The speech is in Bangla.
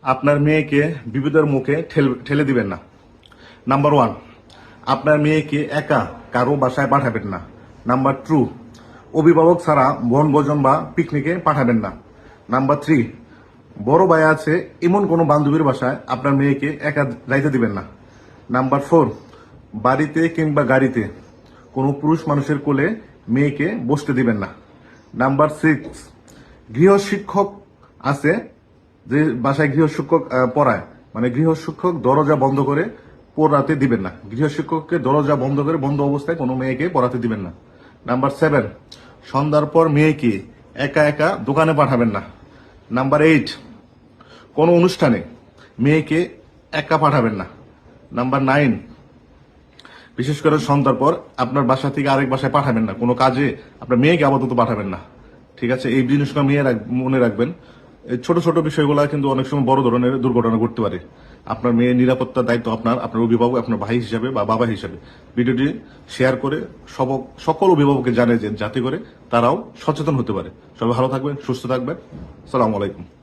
আপনার মেয়েকে বিপদের মুখে ঠেলে দিবেন না। নাম্বার 1, আপনার মেয়েকে একা কারো বাসায় পাঠাবেন না। নাম্বার 2, অভিভাবক ছাড়া বনভোজন বা পিকনিকে পাঠাবেন না। নাম্বার 3, বড় ভাই আছে এমন কোনো বান্ধবীর বাসায় আপনার মেয়েকে একা যাইতে দিবেন না। নাম্বার 4, বাড়িতে কিংবা গাড়িতে কোনো পুরুষ মানুষের কোলে মেয়েকে বসতে দিবেন না। নাম্বার 6, গৃহশিক্ষক আছে যে বাসায় গৃহশিক্ষক পড়ায়, মানে গৃহশিক্ষক দরজা বন্ধ করে পড়াতে দিবেন না। গৃহশিক্ষককে দরজা বন্ধ করে বন্ধ অবস্থায় কোনো মেয়েকে পড়াতে দিবেন না। নাম্বার 7, সন্ধ্যার পর মেয়েকে একা একা দোকানে পাঠাবেন না। নাম্বার 8, কোনো অনুষ্ঠানে মেয়েকে একা পাঠাবেন না। নাম্বার 9, বিশেষ করে সন্ধ্যার পর আপনার বাসা থেকে আরেক বাসায় পাঠাবেন না, কোনো কাজে আপনার মেয়েকে আপাতত পাঠাবেন না। ঠিক আছে, এই জিনিসগুলো মনে রাখবেন। এই ছোট ছোট বিষয়গুলো কিন্তু অনেক সময় বড় ধরনের দুর্ঘটনা ঘটতে পারে। আপনার মেয়ের নিরাপত্তার দায়িত্ব আপনার অভিভাবক, আপনার ভাই হিসাবে বা বাবা হিসাবে ভিডিওটি শেয়ার করে সকল অভিভাবককে জানিয়ে দেন, যাতে করে তারাও সচেতন হতে পারে। সবাই ভালো থাকবেন, সুস্থ থাকবেন। আসসালামু আলাইকুম।